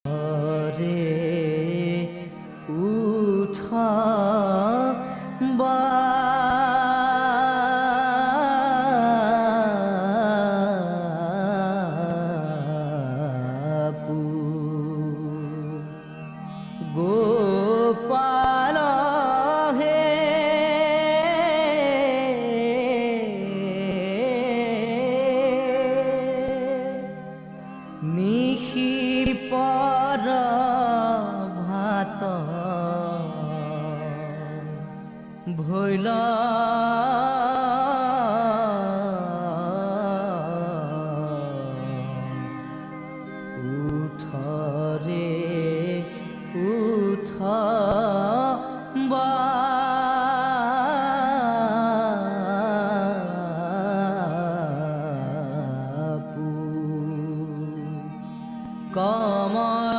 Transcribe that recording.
রে উঠা বাপু গোপাল হে নিশি পর ভাত ভৈল উঠ রে উঠ